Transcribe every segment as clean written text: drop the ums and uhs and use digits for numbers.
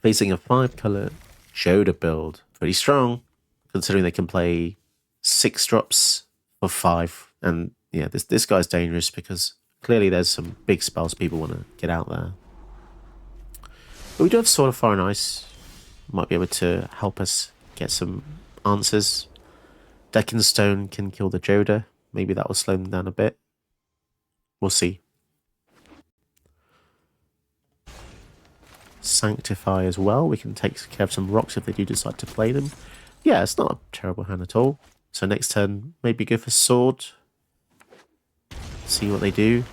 Facing a 5-color Joda build. Pretty strong, considering they can play 6 drops for 5. And yeah, this guy's dangerous because clearly there's some big spells people want to get out there. But we do have Sword of Fire and Ice. Might be able to help us get some answers. Deck and Stone can kill the Joda. Maybe that will slow them down a bit. We'll see. Sanctify as well. We can take care of some rocks if they do decide to play them. Yeah, it's not a terrible hand at all. So next turn, maybe go for Sword. See what they do.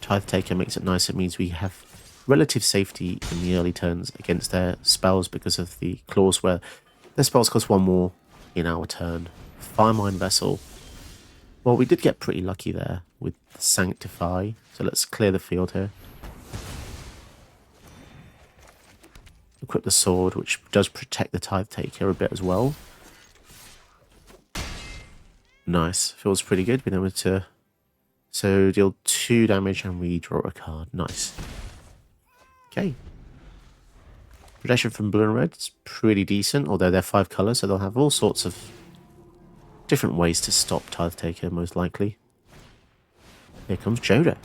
Tithe Taker makes it nice. It means we have relative safety in the early turns against their spells because of the clause where their spells cost 1 more in our turn. Firemine Vessel. Well, we did get pretty lucky there with Sanctify. So let's clear the field here. Equip the Sword, which does protect the Tithe Taker a bit as well. Nice. Feels pretty good. Being able to deal 2 damage and redraw a card. Nice. Okay. Protection from blue and red is pretty decent, although they're 5 colours, so they'll have all sorts of different ways to stop Tithe Taker, most likely. Here comes Joda.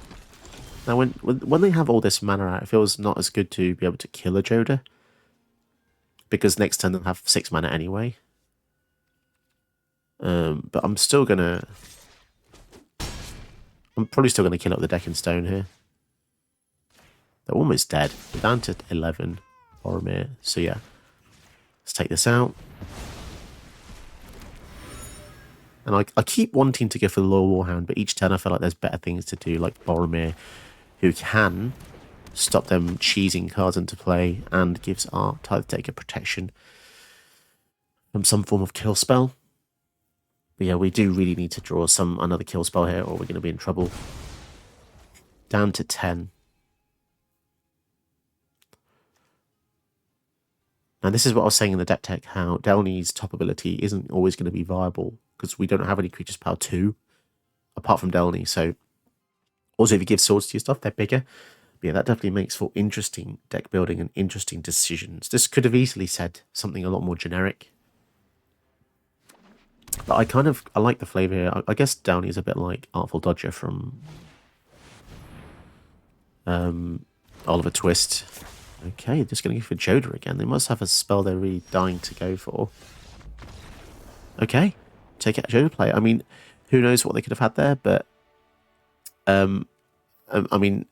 Now, when they have all this mana out, it feels not as good to be able to kill a Joda, because next turn they'll have 6 mana anyway. But I'm probably still gonna kill up the Deck and Stone here. They're almost dead. We're down to 11. Boromir. So yeah, let's take this out. And I keep wanting to go for the Loyal Warhound, but each turn I feel like there's better things to do, like Boromir, who can stop them cheesing cards into play and gives our Tithe Taker protection from some form of kill spell. But yeah, we do really need to draw another kill spell here, or we're going to be in trouble. Down to 10. Now, this is what I was saying in the deck tech, how Delney's top ability isn't always going to be viable, because we don't have any creatures power 2, apart from Delney. So, also, if you give swords to your stuff, they're bigger. But yeah, that definitely makes for interesting deck building and interesting decisions. This could have easily said something a lot more generic. But I like the flavour here. I guess Downey is a bit like Artful Dodger from Oliver Twist. Okay, just going to go for Joda again. They must have a spell they're really dying to go for. Okay, take out Joda play. I mean, who knows what they could have had there, but I mean,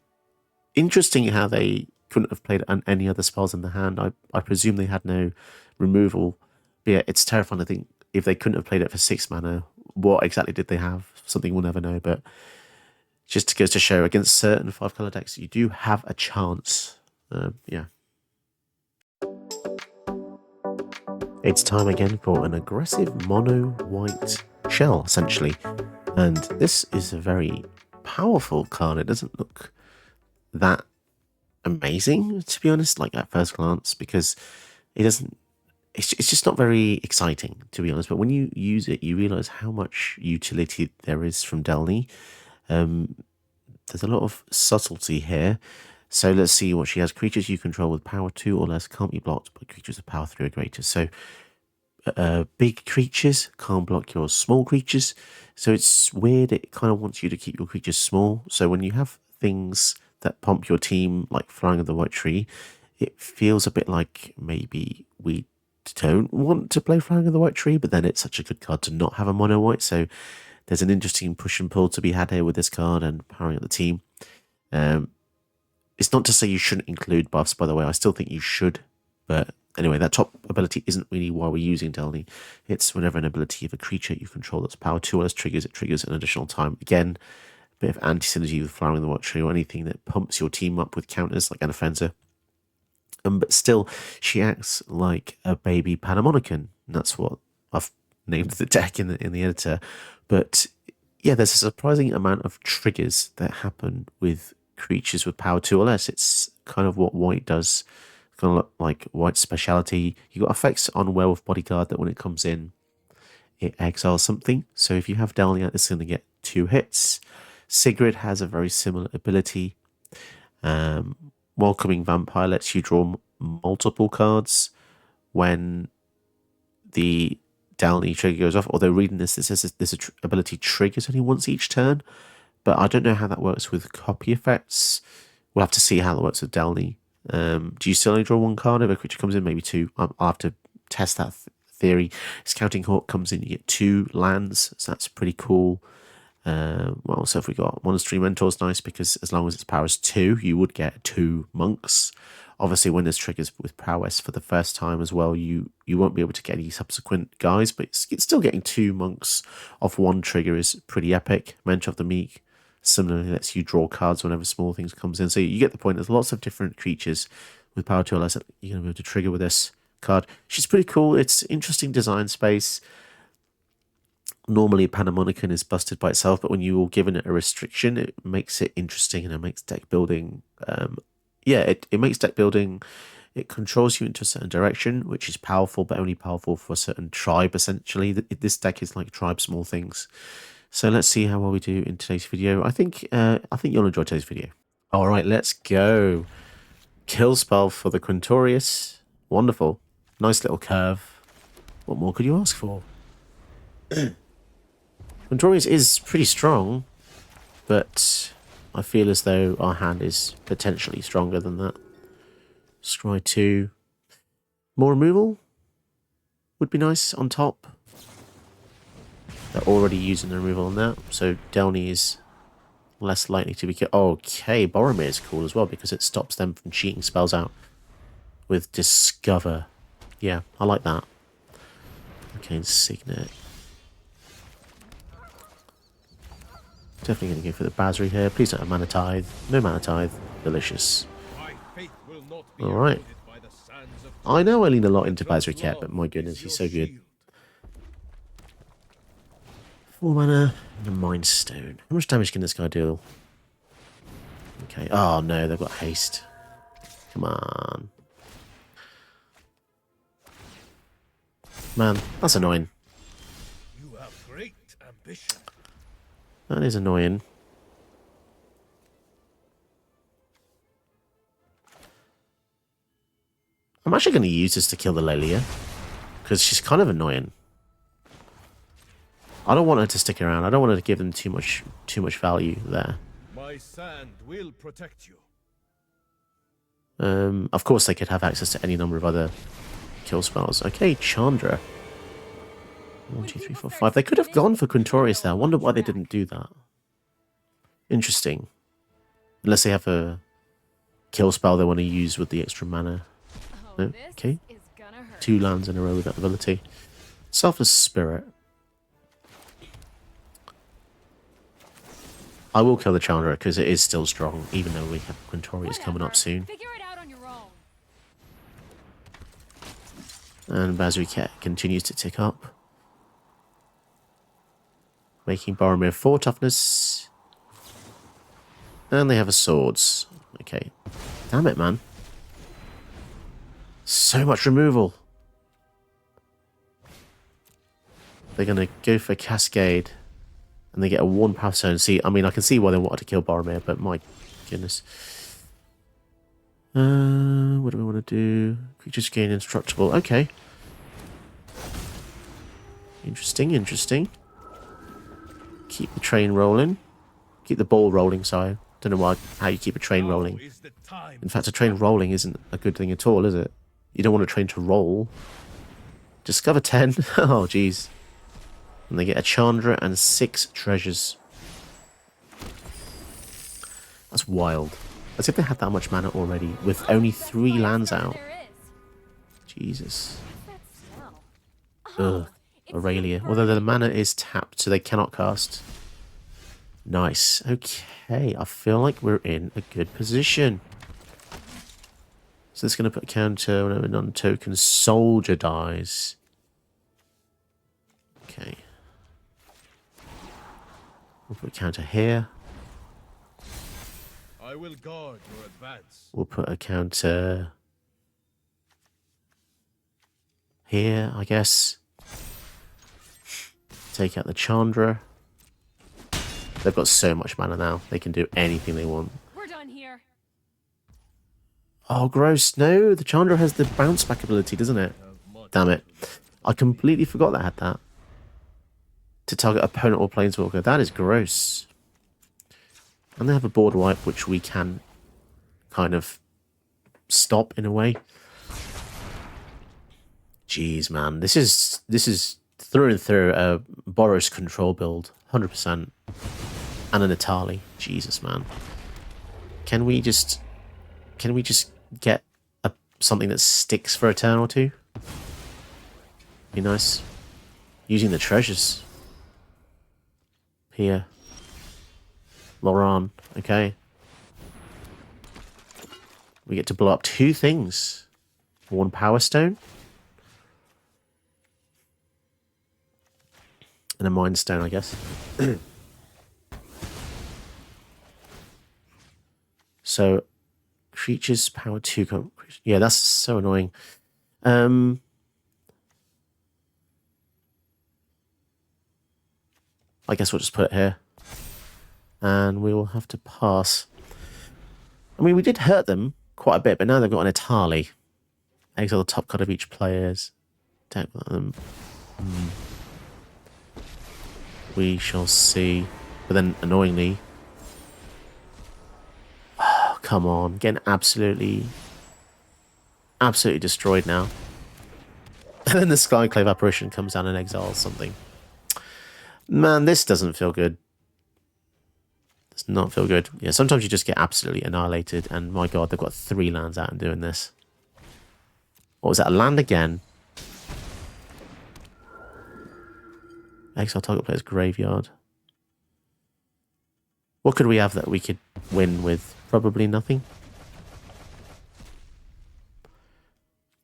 interesting how they couldn't have played any other spells in the hand. I presume they had no removal. But yeah, it's terrifying to think if they couldn't have played it for 6 mana, what exactly did they have? Something we'll never know, but just goes to show against certain 5-color decks, you do have a chance. Yeah. It's time again for an aggressive mono white shell, essentially. And this is a very powerful card. It doesn't look that amazing, to be honest, like at first glance, because it doesn't. It's just not very exciting, to be honest. But when you use it, you realize how much utility there is from Delney. There's a lot of subtlety here. So let's see what she has. Creatures you control with power 2 or less can't be blocked by creatures with power 3 or greater. So big creatures can't block your small creatures. So it's weird. It kind of wants you to keep your creatures small. So when you have things that pump your team, like Flying of the White Tree, it feels a bit like maybe we don't want to play Flying of the White Tree, but then it's such a good card to not have a mono white. So there's an interesting push and pull to be had here with this card and powering up the team. It's not to say you shouldn't include buffs, by the way. I still think you should. But anyway, that top ability isn't really why we're using Delney. It's whenever an ability of a creature you control that's power 2 or less triggers, it triggers an additional time. Again, a bit of anti-synergy with Flowering the White Tree or anything that pumps your team up with counters like an offensive. But still, she acts like a baby Panharmonicon. That's what I've named the deck in the editor. But yeah, there's a surprising amount of triggers that happen with creatures with power 2 or less. It's kind of what white does. It's kind of look like white's speciality. You got effects on Werewolf Bodyguard that when it comes in, it exiles something. So if you have Delney out, it's going to get 2 hits. Sigrid has a very similar ability. Welcoming Vampire lets you draw multiple cards when the Delney trigger goes off. Although reading this says this ability triggers only once each turn. But I don't know how that works with copy effects. We'll have to see how that works with Delney. Do you still only draw one card if a creature comes in? Maybe two. I'll have to test that theory. Scouting Hawk comes in, you get 2 lands, so that's pretty cool. Well, so if we got Monastery Mentor's nice because as long as its power is 2, you would get 2 monks. Obviously, when there's triggers with prowess for the first time as well, you won't be able to get any subsequent guys, but it's still getting 2 monks off 1 trigger is pretty epic. Mentor of the Meek similarly lets you draw cards whenever small things comes in. So you get the point. There's lots of different creatures with power 2 or less that you're going to be able to trigger with this card. She's pretty cool. It's interesting design space. Normally, Panharmonicon is busted by itself, but when you're given it a restriction, it makes it interesting and it makes deck building. It makes deck building. It controls you into a certain direction, which is powerful, but only powerful for a certain tribe. Essentially, this deck is like tribe small things. So let's see how well we do in today's video. I think you'll enjoy today's video. All right, let's go. Kill spell for the Quintorius. Wonderful, nice little curve. What more could you ask for? Quintorius is pretty strong, but I feel as though our hand is potentially stronger than that. Scry 2. More removal would be nice on top. They're already using the removal on that, so Delney is less likely to be killed. Okay, Boromir is cool as well because it stops them from cheating spells out with Discover. Yeah, I like that. Okay, Signet. Definitely going to go for the Basri here. Please don't have Mana Tithe. No Mana Tithe. Delicious. Alright. I know I lean a lot into Basri Cat, but my goodness, he's so good. 4 mana and a Mind Stone. How much damage can this guy deal? Okay. Oh no, they've got haste. Come on. Man, that's annoying. You have great ambition. That is annoying. I'm actually going to use this to kill the Lelia, because she's kind of annoying. I don't want her to stick around. I don't want her to give them too much value there. My sand will protect you. Of course, they could have access to any number of other kill spells. Okay, Chandra. 1, 2, 3, 4, 5. They could have gone for Quintorius there. I wonder why they didn't do that. Interesting. Unless they have a kill spell they want to use with the extra mana. No? Okay. 2 lands in a row with that ability. Selfless Spirit. I will kill the Chandra because it is still strong, even though we have Quintorius coming up soon. And Bazooka continues to tick up. Making Boromir 4 toughness. And they have a swords. Okay. Damn it, man. So much removal. They're going to go for Cascade. And they get a 1 power stone. See, I mean, I can see why they wanted to kill Boromir, but my goodness. What do we want to do? Creatures gain indestructible. Okay. Interesting, interesting. Keep the train rolling. Keep the ball rolling, sorry. Don't know how you keep a train rolling. In fact, a train rolling isn't a good thing at all, is it? You don't want a train to roll. Discover 10. Oh, jeez. And they get a Chandra and 6 treasures. That's wild. As if they had that much mana already, with only 3 lands out. Jesus. Ugh. Aurelia. Although the mana is tapped, so they cannot cast. Nice. Okay, I feel like we're in a good position. So it's going to put a counter whenever a non-token soldier dies. Okay. We'll put a counter here. I will guard your advance. We'll put a counter here, I guess. Take out the Chandra. They've got so much mana now. They can do anything they want. We're done here. Oh, gross. No, the Chandra has the bounce back ability, doesn't it? Have much Damn it. to do. I completely forgot that had that. To target opponent or planeswalker. That is gross. And they have a board wipe, which we can kind of stop in a way. Jeez, man. This is through and through a Boros control build. 100%. And an Atali. Jesus, man. Can we just get something that sticks for a turn or two? Be nice. Using the treasures. Here. Loran. Okay. We get to blow up 2 things. 1 Power Stone. And a Mind Stone, I guess. So, creatures power 2. Yeah, that's so annoying. I guess we'll just put it here. And we will have to pass. I mean, we did hurt them quite a bit, but now they've got an Atali. Exile the top card of each player's deck. We shall see. But then, annoyingly... Oh, come on. Getting absolutely destroyed now. And then the Skyclave Apparition comes down and exiles something. Man, this doesn't feel good. Does not feel good. Yeah, sometimes you just get absolutely annihilated. And my god, they've got 3 lands out and doing this. What was that? A land again? Exile target player's graveyard. What could we have that we could win with? Probably nothing.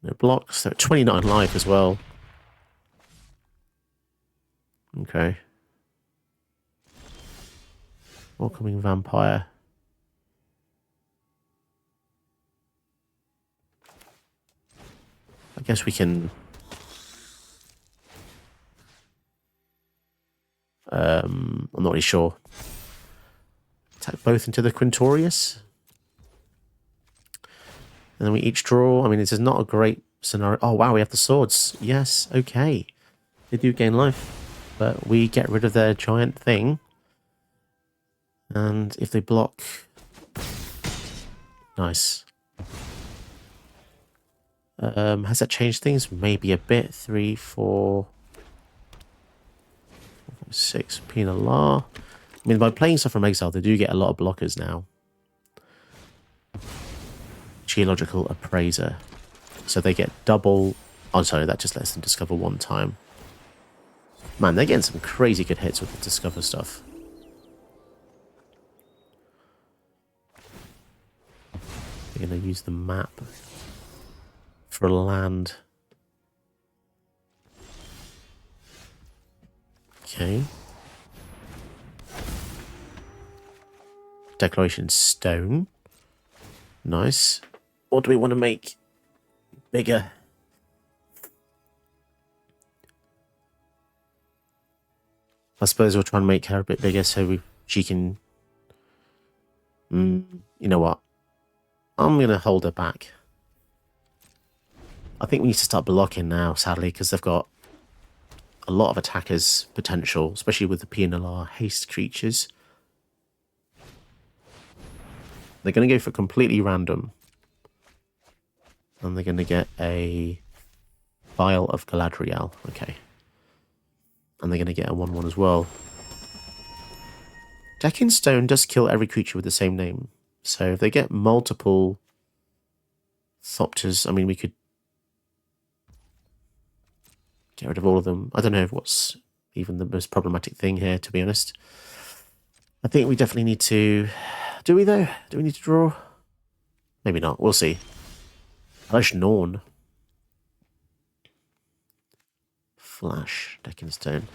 No blocks. They're at 29 life as well. Okay. Welcoming Vampire. I guess we can... I'm not really sure. Attack both into the Quintorius. And then we each draw. I mean, this is not a great scenario. Oh, wow, we have the swords. Yes, okay. They do gain life. But we get rid of their giant thing. And if they block... Nice. Has that changed things? Maybe a bit. 3, 4... 6 Penal Law. I mean, by playing stuff from Exile, they do get a lot of blockers now. Geological Appraiser. So they get double... Oh, sorry, that just lets them discover 1 time. Man, they're getting some crazy good hits with the Discover stuff. They're going to use the map for a land. Okay. Declaration Stone. Nice. What do we want to make bigger? I suppose we'll try and make her a bit bigger so she can... you know what? I'm going to hold her back. I think we need to start blocking now, sadly, because they've got a lot of attackers potential, especially with the PNLR haste creatures. They're going to go for completely random. And they're going to get a Vial of Galadriel. Okay. And they're going to get a 1/1 as well. Decking Stone does kill every creature with the same name. So if they get multiple Thopters, I mean, we could get rid of all of them. I don't know what's even the most problematic thing here, to be honest. I think we definitely need to... Do we, though? Do we need to draw? Maybe not. We'll see. Flash Norn. Flash. Decking Stone.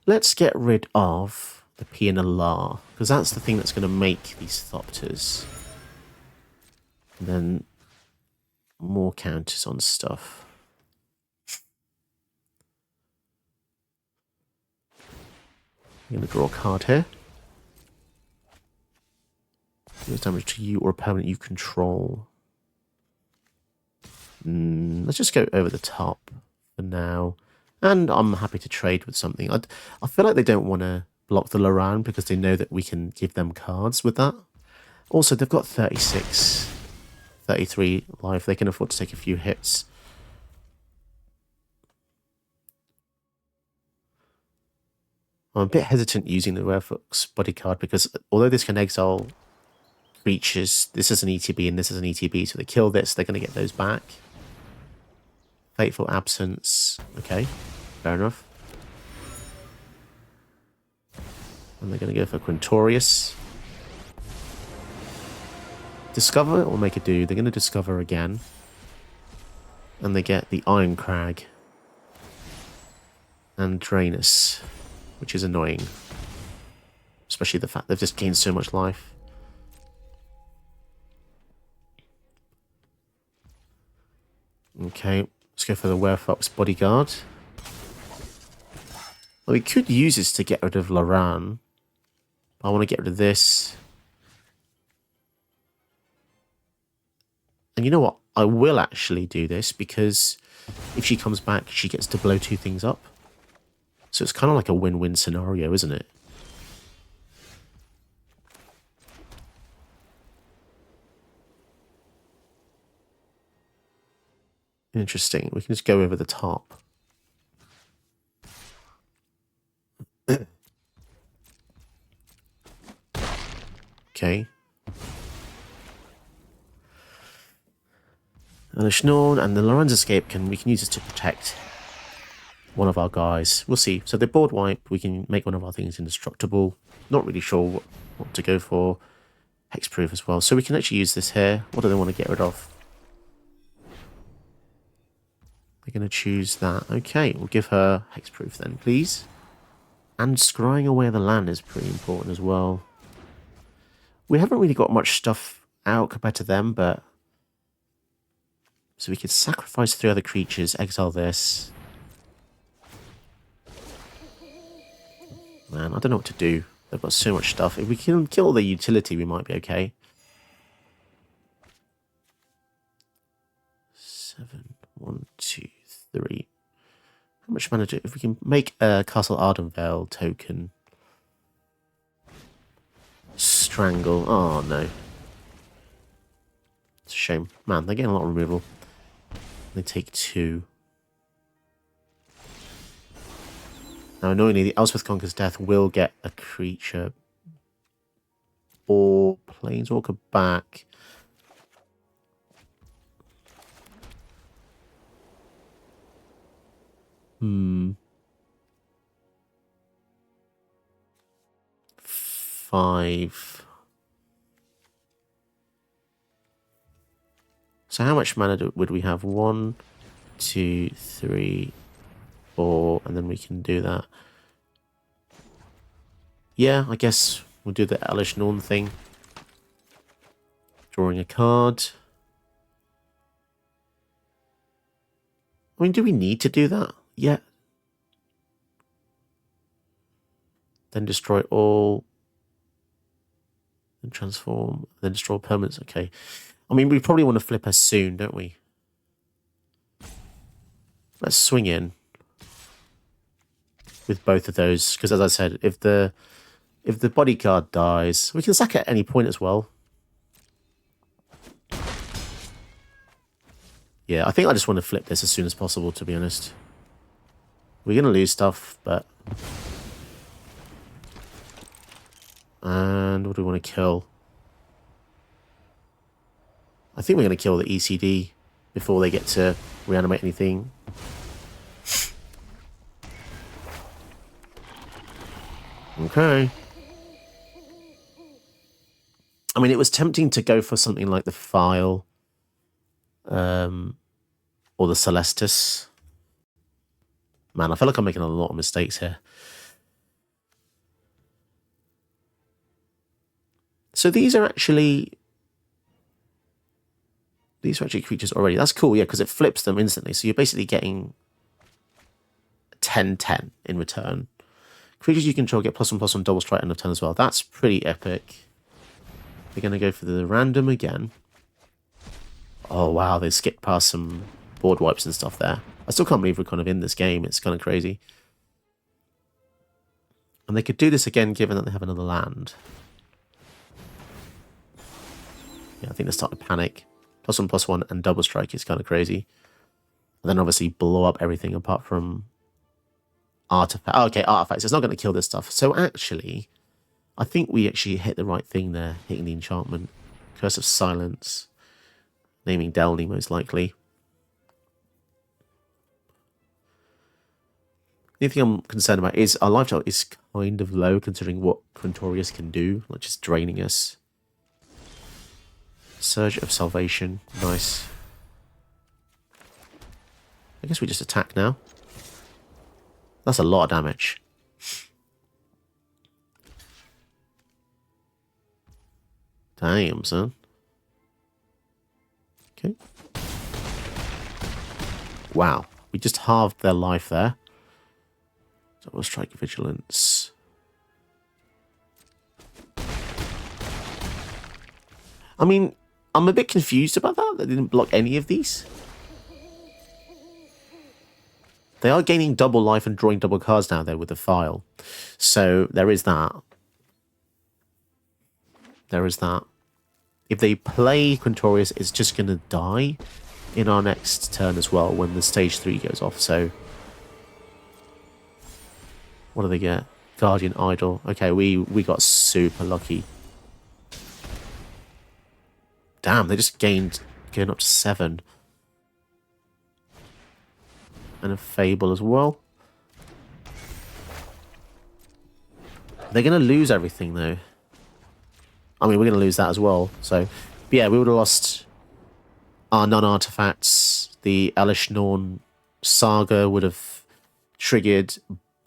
Let's get rid of the PNLR, because that's the thing that's going to make these Thopters. And then more counters on stuff. I'm going to draw a card here. Deals damage to you or a opponent you control. Let's just go over the top for now. And I'm happy to trade with something. I feel like they don't want to block the Loran because they know that we can give them cards with that. Also, they've got 36, 33 life. They can afford to take a few hits. I'm a bit hesitant using the Werewolf's bodyguard because although this can exile creatures, this is an ETB and this is an ETB, so they kill this, they're going to get those back. Fateful Absence. Okay, fair enough. And they're going to go for Quintorius. Discover or make a do. They're going to discover again. And they get the Iron Crag. And Drainus, which is annoying. Especially the fact they've just gained so much life. Okay, let's go for the Werewolf's bodyguard. Well, we could use this to get rid of Loran. I want to get rid of this. And you know what? I will actually do this because if she comes back, she gets to blow two things up. So it's kind of like a win-win scenario, isn't it? Interesting. We can just go over the top. Okay. And the Schnorn and the Lorenz Escape we can use this to protect one of our guys. We'll see. So the board wipe, we can make one of our things indestructible. Not really sure what to go for. Hexproof as well. So we can actually use this here. What do they want to get rid of? They're going to choose that. Okay, we'll give her Hexproof then, please. And scrying away the land is pretty important as well. We haven't really got much stuff out compared to them, but... So we could sacrifice 3 other creatures, exile this. Man, I don't know what to do. They've got so much stuff. If we can kill the utility, we might be okay. 7, 1, 2, 3. How much mana do... If we can make a Castle Ardenvale token... Strangle. Oh, no. It's a shame. Man, they're getting a lot of removal. They take 2. Now, annoyingly, the Elspeth Conquers Death will get a creature or Planeswalker back. Five. So how much mana would we have? 1, 2, 3, 4, and then we can do that. Yeah, I guess we'll do the Elish Norn thing. Drawing a card. I mean, do we need to do that? Yeah. Then destroy all. Then transform. Then destroy permanents. Okay. I mean, we probably want to flip her soon, don't we? Let's swing in with both of those, because as I said, if the bodyguard dies, we can sack at any point as well. Yeah, I think I just want to flip this as soon as possible, to be honest. We're going to lose stuff, but... And what do we want to kill? I think we're going to kill the ECD before they get to reanimate anything. Okay. I mean, it was tempting to go for something like the File or the Celestis. Man, I feel like I'm making a lot of mistakes here. So these are actually creatures already. That's cool, yeah, because it flips them instantly. So you're basically getting 10-10 in return. Creatures you control get +1/+1 double strike end of turn as well. That's pretty epic. We're going to go for the random again. Oh, wow, they skipped past some board wipes and stuff there. I still can't believe we're kind of in this game. It's kind of crazy. And they could do this again, given that they have another land. Yeah, I think they started panic. +1/+1 and double strike is kind of crazy. And then obviously blow up everything apart from artifact. Oh, okay, artifacts. It's not going to kill this stuff. So actually, I think we actually hit the right thing there, hitting the enchantment. Curse of Silence. Naming Delney, most likely. The only thing I'm concerned about is our lifestyle is kind of low, considering what Quintorius can do, like just draining us. Surge of Salvation. Nice. I guess we just attack now. That's a lot of damage. Damn, son. Okay. Wow. We just halved their life there. Double strike vigilance. I mean, I'm a bit confused about that. They didn't block any of these. They are gaining double life and drawing double cards now, though, with the file. So there is that. There is that. If they play Quintorius, it's just going to die in our next turn as well when the stage 3 goes off. So what do they get? Guardian Idol. Okay, we got super lucky. Damn, they just gained going up to 7. And a Fable as well. They're going to lose everything, though. I mean, we're going to lose that as well. So, but yeah, we would have lost our non-artifacts. The Elish Norn Saga would have triggered,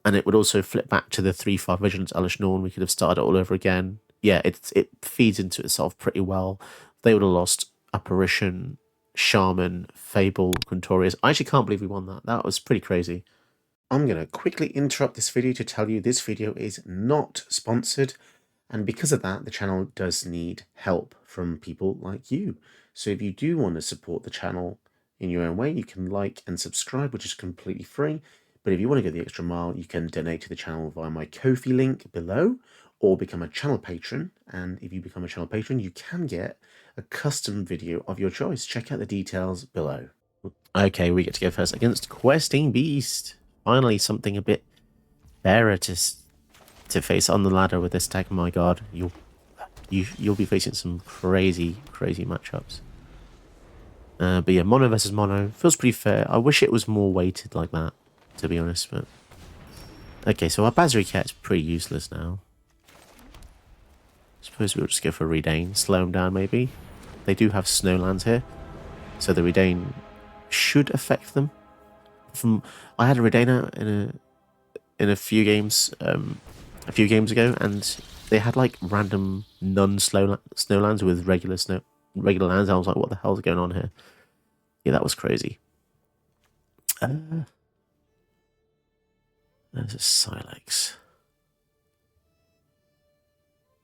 and it would also flip back to the 3/5 Vigilance Elish Norn. We could have started it all over again. Yeah, it feeds into itself pretty well. They would have lost Apparition, Shaman, Fable, Quintorius. I actually can't believe we won that. That was pretty crazy. I'm going to quickly interrupt this video to tell you this video is not sponsored. And because of that, the channel does need help from people like you. So if you do want to support the channel in your own way, you can like and subscribe, which is completely free. But if you want to go the extra mile, you can donate to the channel via my Ko-fi link below or become a channel patron. And if you become a channel patron, you can get a custom video of your choice. Check out the details below. Okay, we get to go first against Questing Beast. Finally, something a bit fairer to face on the ladder with this deck. My God, you'll be facing some crazy matchups. But yeah, mono versus mono feels pretty fair. I wish it was more weighted like that, to be honest. But okay, so our Basri Cat's pretty useless now. Suppose we'll just go for Redain, slow him down maybe. They do have Snowlands here, so the Redain should affect them. I had a Redainer in a few games ago, and they had like random Snowlands with regular lands. I was like, what the hell's going on here? Yeah, that was crazy. There's a Silex.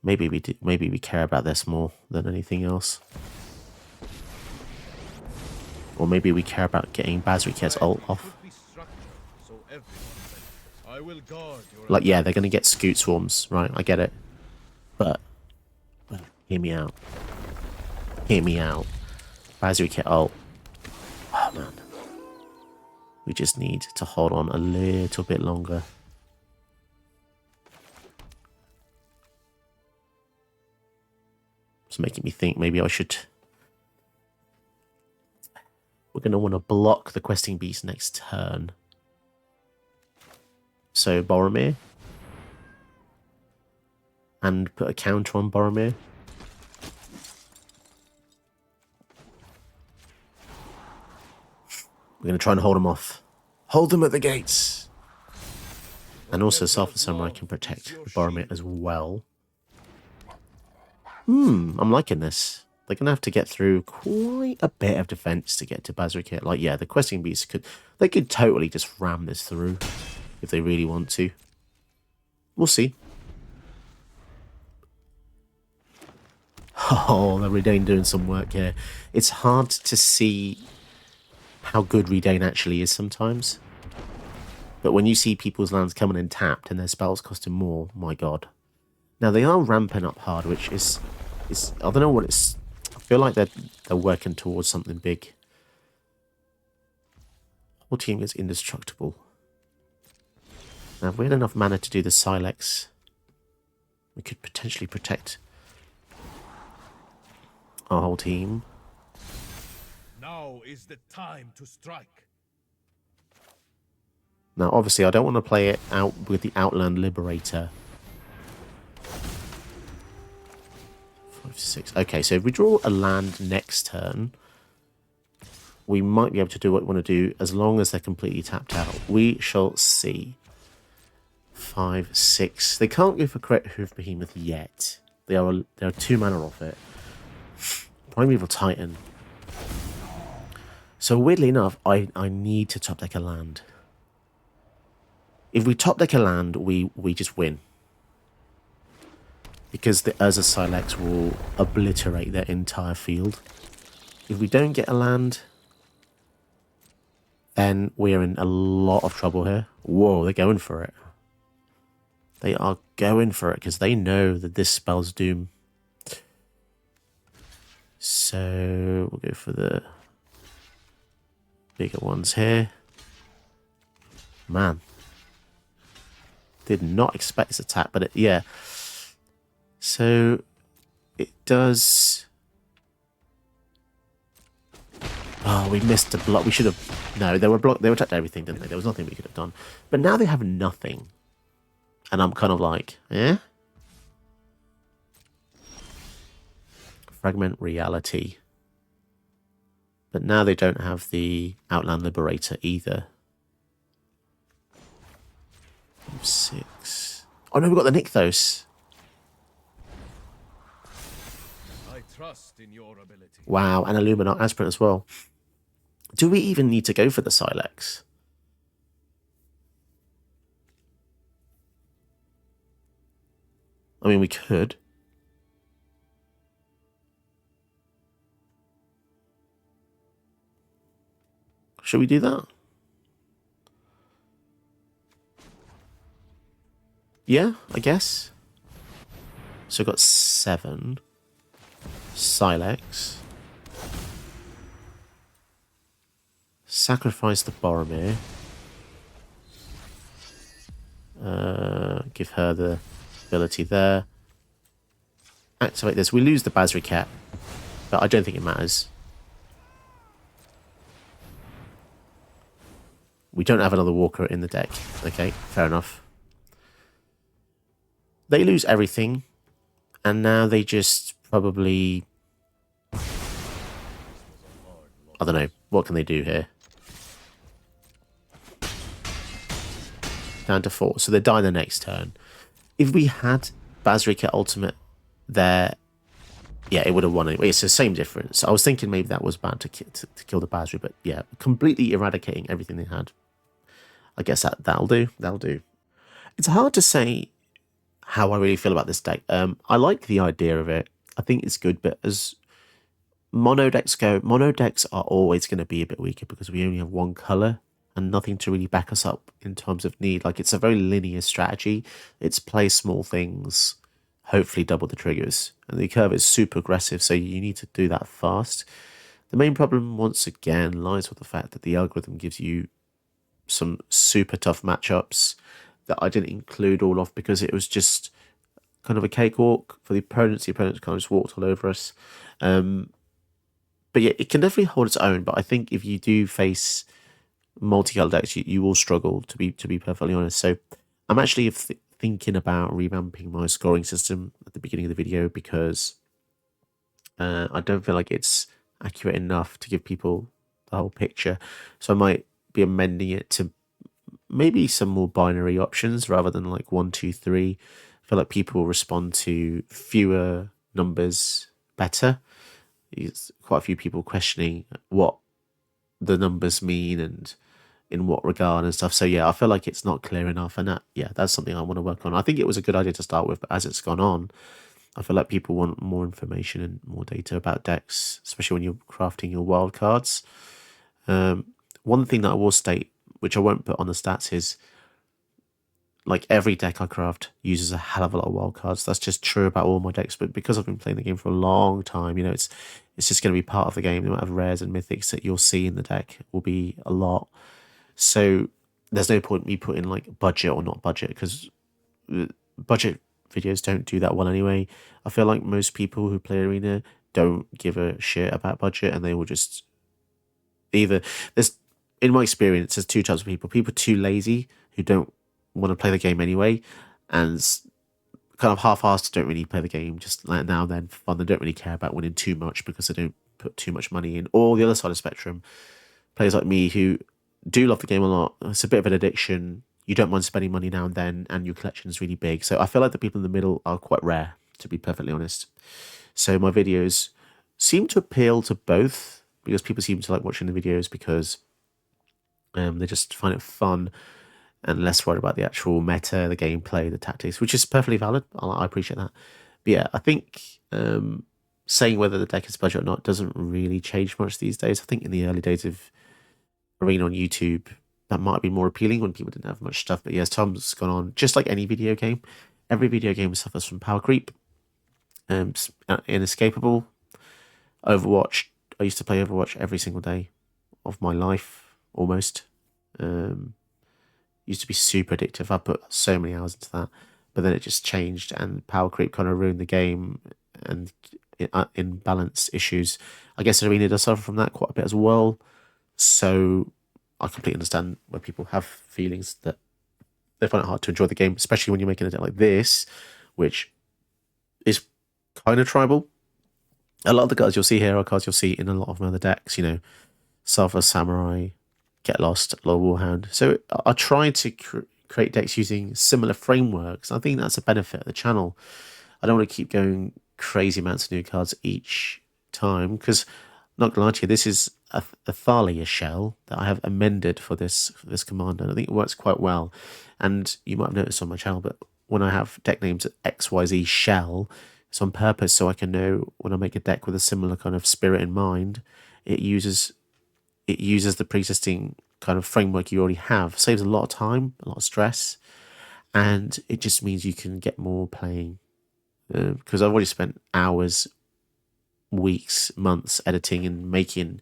Maybe we care about this more than anything else. Or maybe we care about getting Bazriket's ult off. Like, yeah, they're going to get Scoot Swarms, right? I get it. But hear me out. Hear me out. Bazriket ult. Oh, man. We just need to hold on a little bit longer. It's making me think maybe I should... We're going to want to block the Questing Beast next turn. So Boromir. And put a counter on Boromir. We're going to try and hold them off. Hold them at the gates. And also Sulphur Samurai can protect Boromir as well. I'm liking this. They're going to have to get through quite a bit of defense to get to Bazriket. Like, yeah, the Questing Beasts could totally just ram this through if they really want to. We'll see. Oh, the Redane doing some work here. It's hard to see how good Redane actually is sometimes. But when you see people's lands coming in tapped and their spells costing more, my god. Now they are ramping up hard, which is I don't know what it's. I feel like they're working towards something big. Whole team is indestructible. Now, if we had enough mana to do the Silex, we could potentially protect our whole team. Now is the time to strike. Now, obviously, I don't want to play it out with the Outland Liberator. 5, 6. Okay, so if we draw a land next turn, we might be able to do what we want to do as long as they're completely tapped out. We shall see. 5, 6. They can't go for Correct Hoof Behemoth yet. They are 2 mana off it. Primeval Titan. So weirdly enough, I need to top deck a land. If we top deck a land, we just win. Because the Urza Silex will obliterate their entire field. If we don't get a land, then we're in a lot of trouble here. Whoa, they're going for it. They are going for it because they know that this spells doom. So we'll go for the bigger ones here. Man. Did not expect this attack, but yeah. So it does. Oh, we missed a block. We should have. No, they were blocked. They were attacked everything, didn't they? There was nothing we could have done. But now they have nothing. And I'm kind of like, eh? Fragment Reality. But now they don't have the Outland Liberator either. 6. Oh no, we've got the Nykthos. I trust in your ability. Wow, and Illuminat Aspirant as well. Do we even need to go for the Silex? I mean, we could. Should we do that? Yeah, I guess. So we've got 7. Silex. Sacrifice the Boromir. Give her the ability there. Activate this. We lose the Basri Cat, but I don't think it matters. We don't have another Walker in the deck. Okay, fair enough. They lose everything, and now they just probably... I don't know. What can they do here? Down to 4. So they die the next turn. If we had Basri Ultimate there, yeah, it would have won anyway. It's the same difference. I was thinking maybe that was bad to kill the Basri, but yeah, completely eradicating everything they had. I guess that'll do. That'll do. It's hard to say how I really feel about this deck. I like the idea of it. I think it's good, but as mono decks go, mono decks are always going to be a bit weaker because we only have one color and nothing to really back us up in terms of need. Like, it's a very linear strategy. It's play small things, hopefully double the triggers. And the curve is super aggressive, so you need to do that fast. The main problem, once again, lies with the fact that the algorithm gives you some super tough matchups that I didn't include all of because it was just kind of a cakewalk for the opponents. The opponents kind of just walked all over us. But yeah, it can definitely hold its own. But I think if you do face multi-color decks, you will struggle, to be perfectly honest. So I'm actually thinking about revamping my scoring system at the beginning of the video because I don't feel like it's accurate enough to give people the whole picture. So I might be amending it to maybe some more binary options rather than like 1, 2, 3. I feel like people will respond to fewer numbers better. There's quite a few people questioning what the numbers mean and in what regard and stuff. So yeah, I feel like it's not clear enough, and that's something I want to work on. I think it was a good idea to start with, but as it's gone on, I feel like people want more information and more data about decks, especially when you're crafting your wild cards. One thing that I will state, which I won't put on the stats, is like every deck I craft uses a hell of a lot of wild cards. That's just true about all my decks. But because I've been playing the game for a long time, you know, it's just going to be part of the game. The amount of rares and mythics that you'll see in the deck will be a lot. So there's no point me putting like budget or not budget, because budget videos don't do that well anyway. I feel like most people who play Arena don't give a shit about budget, and they will just either there's in my experience there's two types of people too lazy who don't want to play the game anyway, and kind of half-assed, don't really play the game just like now and then for fun. They don't really care about winning too much because they don't put too much money in. Or the other side of the spectrum, players like me who do love the game a lot. It's a bit of an addiction. You don't mind spending money now and then, and your collection is really big. So I feel like the people in the middle are quite rare, to be perfectly honest. So my videos seem to appeal to both, because people seem to like watching the videos because they just find it fun and less worried about the actual meta, the gameplay, the tactics, which is perfectly valid. I appreciate that. But yeah, I think saying whether the deck is budget or not doesn't really change much these days. I think in the early days of Arena on YouTube, that might be more appealing when people didn't have much stuff. But yeah, as time's gone on, just like any video game, every video game suffers from power creep. Inescapable. Overwatch. I used to play Overwatch every single day of my life, almost. Used to be super addictive. I put so many hours into that, but then it just changed, and power creep kind of ruined the game, and imbalance issues. I guess Arena does suffer from that quite a bit as well. So I completely understand where people have feelings that they find it hard to enjoy the game, especially when you're making a deck like this, which is kind of tribal. A lot of the cards you'll see here are cards you'll see in a lot of my other decks, you know, Sulfur Samurai, Get Lost, Lord Warhound. So I try to create decks using similar frameworks. I think that's a benefit of the channel. I don't want to keep going crazy amounts of new cards each time, because not gonna lie to you, this is a Thalia shell that I have amended for this commander. I think it works quite well, and you might have noticed on my channel, but when I have deck names XYZ shell, it's on purpose so I can know when I make a deck with a similar kind of spirit in mind. It uses the pre-existing kind of framework you already have. Saves a lot of time, a lot of stress, and it just means you can get more playing. Because I've already spent hours, weeks, months editing and making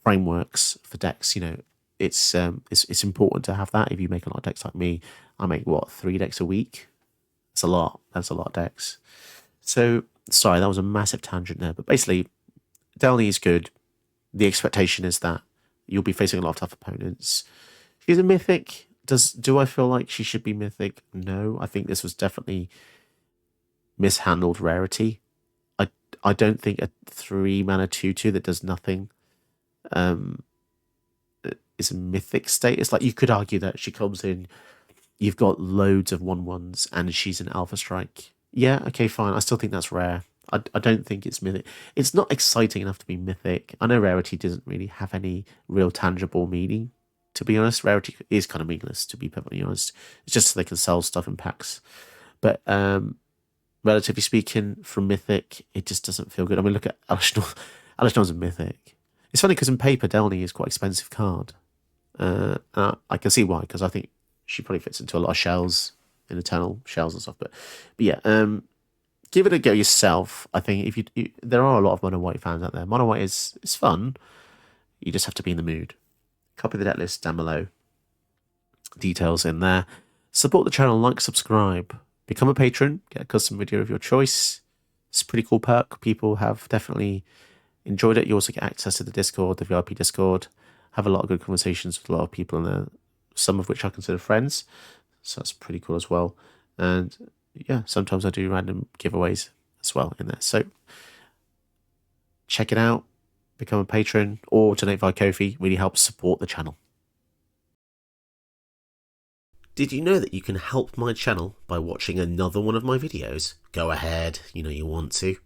frameworks for decks. You know, it's important to have that. If you make a lot of decks like me, I make 3 decks a week. That's a lot. That's a lot of decks. So sorry, that was a massive tangent there. But basically, Delney is good. The expectation is that you'll be facing a lot of tough opponents. She's a mythic. Do I feel like she should be mythic? No, I think this was definitely mishandled rarity. I don't think a 3-mana 2/2 that does nothing is a mythic state. It's like you could argue that she comes in, you've got loads of 1/1s, and she's an alpha strike. Yeah, okay, fine. I still think that's rare. I don't think it's mythic. It's not exciting enough to be mythic. I know rarity doesn't really have any real tangible meaning, to be honest. Rarity is kind of meaningless, to be perfectly honest. It's just so they can sell stuff in packs. But relatively speaking, from mythic, it just doesn't feel good. I mean, look at Alishnor. Alishnor's a mythic. It's funny because in paper, Delney is quite an expensive card. I can see why, because I think she probably fits into a lot of shells, in Eternal shells and stuff. But yeah, give it a go yourself. I think if there are a lot of Mono White fans out there. Mono White is fun. You just have to be in the mood. Copy the deck list down below. Details in there. Support the channel, like, subscribe. Become a patron, get a custom video of your choice. It's a pretty cool perk. People have definitely enjoyed it. You also get access to the Discord, the VIP Discord. Have a lot of good conversations with a lot of people in there, some of which I consider friends. So that's pretty cool as well. And yeah, sometimes I do random giveaways as well in there. So check it out, become a patron, or donate via Ko-fi. Really helps support the channel. Did you know that you can help my channel by watching another one of my videos? Go ahead, you know you want to.